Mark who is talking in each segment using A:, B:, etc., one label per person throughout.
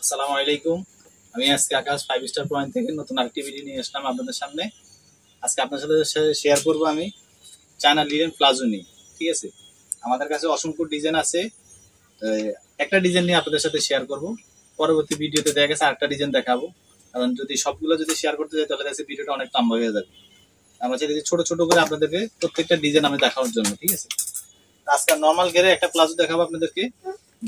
A: আসসালামু আলাইকুম। আমি আজকে আকাশ 5 স্টার পয়েন্ট থেকে নতুন আরেকটি ভিডিও নিয়ে আসলাম আপনাদের সামনে। আজকে আপনার সাথে শেয়ার করব আমি চায়না লিনেন প্লাজো নিয়ে। ঠিক আছে, আমাদের কাছে অসংখ্য ডিজাইন আছে। তো একটা ডিজাইন নিয়ে আপনাদের সাথে শেয়ার করব। পরবর্তী ভিডিওতে দেখা গেছে আরেকটা ডিজাইন দেখাবো, কারণ যদি সবগুলো যদি শেয়ার করতে যাই তাহলে কাছে ভিডিওটা অনেক লম্বা হয়ে যাবে। আমরা চাই ছোট ছোট করে আপনাদেরকে প্রত্যেকটা ডিজাইন আমি দেখানোর জন্য। ঠিক আছে, আজকে নর্মাল গেরে একটা প্লাজো দেখাবো আপনাদেরকে।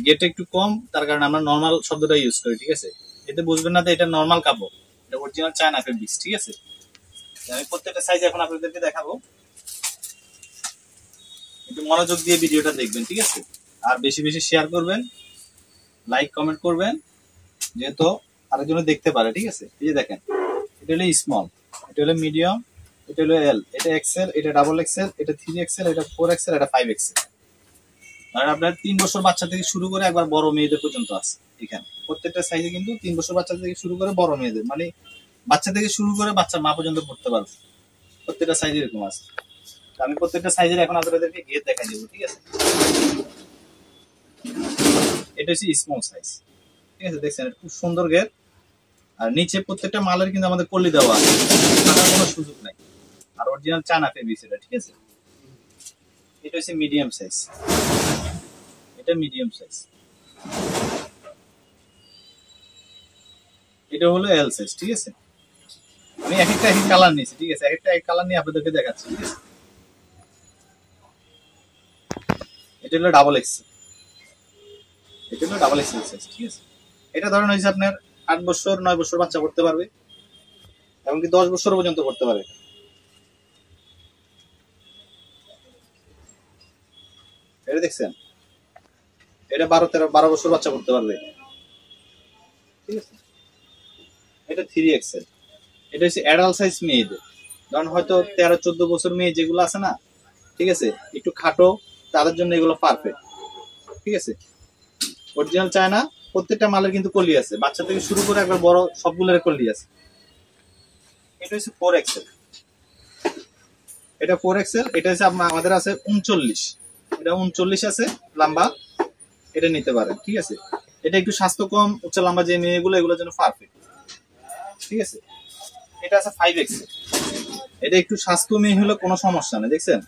A: গেট একটু কম, তার কারণে আমরা নর্মাল শব্দটা ইউজ করি। ঠিক আছে, এতে বুঝবেন না যে এটা নর্মাল কাপড়, এটা অরিজিনাল চায়না ফেব্রিক্স। ঠিক আছে, আমি প্রত্যেকটা সাইজ এখন আপনাদেরকে দেখাবো, একটু মনোযোগ দিয়ে ভিডিওটা দেখবেন। ঠিক আছে, আর বেশি বেশি শেয়ার করবেন, লাইক কমেন্ট করবেন, যেহেতু আরেকজনে দেখতে পারে। ঠিক আছে, এই যে দেখেন, এটা হলো স্মল, এটা হলো মিডিয়াম, এটা হলো এল, এটা এক্সেল, এটা ডাবল এক্সেল, এটা 3 এক্সেল, এটা 4 এক্সেল, এটা 5 এক্সেল। আর আপনার 3 বছর বাচ্চা থেকে শুরু করে একবার বড় মেয়েদের পর্যন্ত আছে এখানে। প্রত্যেকটা সাইজে কিন্তু 3 বছর বাচ্চা থেকে শুরু করে বড় মেয়েদের, মানে বাচ্চা থেকে শুরু করে বাচ্চার মা পর্যন্ত পড়তে পারবে। প্রত্যেকটা সাইজ এরকম আছে। আমি প্রত্যেকটা সাইজের এখন আপনাদেরকে ঘের দেখাই দেবো। ঠিক আছে, এটা হচ্ছে স্মল সাইজ। ঠিক আছে, দেখছেন খুব সুন্দর ঘের। আর নিচে প্রত্যেকটা মালের কিন্তু আমাদের কলি দেওয়া আছে, কাটার কোনো সুযোগ নাই। আর অরিজিনাল চায়না ফেব্রিক্স এটা। ঠিক আছে, এটা হচ্ছে মিডিয়াম সাইজ, এটা মিডিয়াম সাইজ, এটা হলো এল সাইজ। ঠিক আছে, আমি এক একটা এক কালার নিয়েছি। ঠিক আছে, এক একটা এক কালার নিয়ে আপনাদেরকে দেখাচ্ছি। ঠিক আছে, এটা হলো ডাবল এক্সেল, এটা হলো ডাবল এক্সেল সাইজ। ঠিক আছে, এটা ধরেন হয়েছে আপনার 8 বছর 9 বছর বাচ্চা করতে পারবে, এমনকি 10 বছর পর্যন্ত করতে পারবে। এটা দেখছেন, এটা 12 বছর বাচ্চা করতে পারবে। ঠিক আছে, এটা 3 এক্সেল, এটা হচ্ছে অ্যাডাল্ট সাইজ মেয়েদের, ধরেন হয়তো 13-14 বছর মেয়ে যেগুলো আছে না, ঠিক আছে, একটু খাটো, তাদের জন্য এগুলো পারফেক্ট। ঠিক আছে, অরিজিনাল চায়না, প্রত্যেকটা মালের কিন্তু কলি আছে, বাচ্চা থেকে শুরু করে একবার বড় সবগুলোর কলি আছে। এটা হচ্ছে 4 এক্সেল, এটা 4 এক্সেল, এটা হচ্ছে আমাদের আছে 39, এটা 39 আছে লম্বা, এটা নিতে পারেন। ঠিক আছে, এটা একটু স্বাস্থ্য কম উচ্চ লম্বা যে মেয়েগুলো, এগুলোর জন্য পারফেক্ট। ঠিক আছে, এটা আছে 5 এক্সেল, এটা একটু স্বাস্থ্য মেয়ে হলে কোনো সমস্যা নেই। দেখছেন,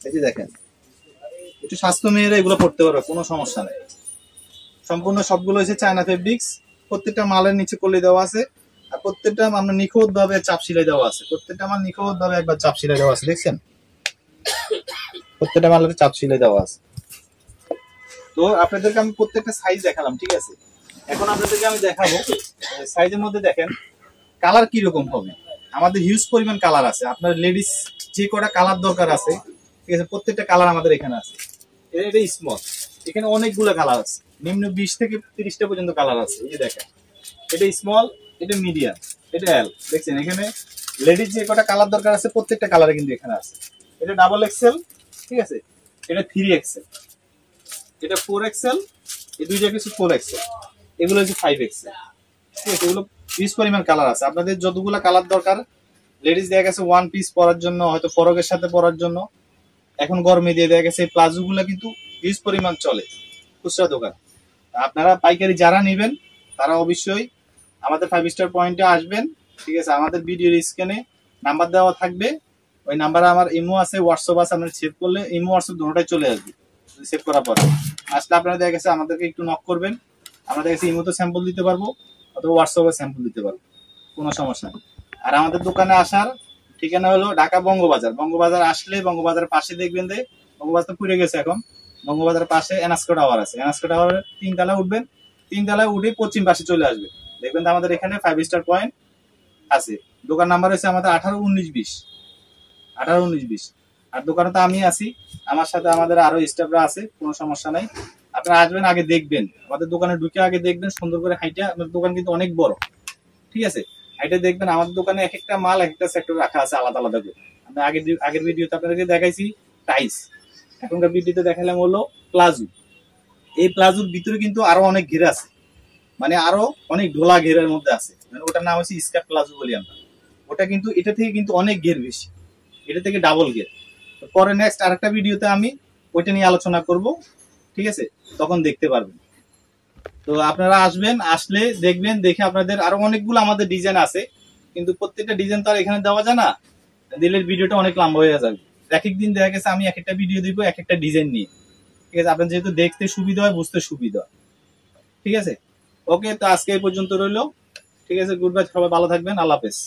A: এই যে দেখেন, একটু স্বাস্থ্য মেয়েরা এগুলো পড়তে পারবে, কোনো সমস্যা নেই। সম্পূর্ণ সবগুলো হচ্ছে চায়না ফেব্রিক্স, প্রত্যেকটা মালের নিচে কলি দেওয়া আছে, আর প্রত্যেকটা আমরা নিখুঁত ভাবে চাপ সিলাই দেওয়া আছে, প্রত্যেকটা মাল নিখুঁত ভাবে একবার চাপ সিলাই দেওয়া আছে। দেখছেন, প্রত্যেকটা মালের চাপ সিলাই দেওয়া আছে। তো আপনাদেরকে আমি প্রত্যেকটা সাইজ দেখালাম। ঠিক আছে, এখন আপনাদেরকে আমি দেখাবো সাইজের মধ্যে দেখেন কালার কি রকম হবে। আমাদের হিউজ পরিমাণ কালার আছে, আপনার লেডিস যে কটা কালার দরকার আছে, ঠিক আছে, প্রত্যেকটা কালার আমাদের এখানে আছে। এটা স্মল, এখানে অনেকগুলো কালার আছে, নিম্ন 20 থেকে 30টা পর্যন্ত কালার আছে। এই যে দেখেন, এটা স্মল, এটা মিডিয়াম, এটা এল। দেখছেন এখানে লেডিস যে কটা কালার দরকার আছে প্রত্যেকটা কালারে কিন্তু এখানে আছে। এটা ডাবল এক্সেল, ঠিক আছে, এটা 3 এক্সেল, এটা 4 এক্সেল, এই দুইটা কিছু 4 এক্সেল, এগুলো হচ্ছে 5 এক্সেল। ঠিক আছে, এগুলো পিস পরিমাণ কালার আছে, আপনাদের যতগুলো কালার দরকার। লেডিস দেখা গেছে 1 পিস পরার জন্য, হয়তো ফরকের সাথে পরার জন্য, এখন গরমে দিয়ে দেখা গেছে প্লাজো গুলা কিন্তু পিস পরিমাণ চলে খুচরা দোকান। আপনারা পাইকারি যারা নেবেন তারা অবশ্যই আমাদের 5 স্টার পয়েন্টে আসবেন। ঠিক আছে, আমাদের ভিডিওর স্ক্রিনে নাম্বার দেওয়া থাকবে, ওই নাম্বারে আমার ইমো আছে, হোয়াটসঅ্যাপ আছে, আপনারা সেভ করলে ইমো হোয়াটসঅ্যাপ দুটোটাই চলে আসবে। সেভ করার পরে আসলে আপনারা দেখা গেছে আমাদেরকে একটু নক করবেন, আমরা দেখা গেছে ইমোতে স্যাম্পল দিতে পারবো অথবা হোয়াটসঅ্যাপে স্যাম্পল দিতে পারবো, কোনো সমস্যা নেই। আর আমাদের দোকানে আসার ঠিকানা হলো ঢাকা বঙ্গবাজার। বঙ্গবাজার আসলে বঙ্গবাজারের পাশে দেখবেন যে বঙ্গবাজার পুড়ে গেছে, এখন বঙ্গবাজারের পাশে এনএসকো টাওয়ার আছে, এনএসকো টাওয়ারের 3 তলায় উঠবেন, 3 তলায় উঠে পশ্চিম পাশে চলে আসবে, দেখবেন আমাদের এখানে 5 স্টার পয়েন্ট আছে। দোকান নাম্বার হচ্ছে আমাদের 18 19 20, 18 19 20। আর দোকানে তো আমি আছি, আমার সাথে আমাদের আরো স্টাফরা আছে, কোনো সমস্যা নাই। আপনারা আসবেন, আগে দেখবেন আমাদের দোকানে, ঢুকে আগে দেখবেন সুন্দর করে হাইটা। আমাদের দোকান কিন্তু অনেক বড়। ঠিক আছে, হাইটা দেখবেন, আমাদের দোকানে এক একটা মাল এক একটা সেক্টর রাখা আছে আলাদা আলাদা করে। আমি আগের ভিডিওতে আপনাদেরকে দেখাইছি টাইস, এখনকার ভিডিওতে দেখালাম হলো প্লাজো। এই প্লাজোর ভিতরে কিন্তু আরো অনেক ঘের আছে, মানে আরো অনেক ঢোলা ঘেরের মধ্যে আছে, মানে ওটার নাম হচ্ছে স্কার্ট প্লাজো বলি আমরা। ওটা কিন্তু এটা থেকে কিন্তু অনেক ঘের বেশি, এটা থেকে ডাবল ঘের। পরে নেক্সট আরেকটা ভিডিওতে আমি ওইটা নিয়ে আলোচনা করব। ঠিক আছে, তখন দেখতে পারবেন। তো আপনারা আসবেন, আসলে দেখবেন, দেখে আপনাদের আরো অনেকগুলো আমাদের ডিজাইন আছে, কিন্তু প্রত্যেকটা ডিজাইন তো আর এখানে দেওয়া যায় না, দিলে ভিডিওটা অনেক লম্বা হয়ে যাবে। এক এক দিন দেখা গেছে আমি এক একটা ভিডিও দিব এক একটা ডিজাইন নিয়ে, ঠিক আছে? আপনার যেহেতু দেখতে সুবিধা হয়, বুঝতে সুবিধা হয়, ঠিক আছে? ওকে, তো আজকে এই পর্যন্ত রইলো, ঠিক আছে? গুড বাই, সবাই ভালো থাকবেন, আল্লাহ হাফেজ।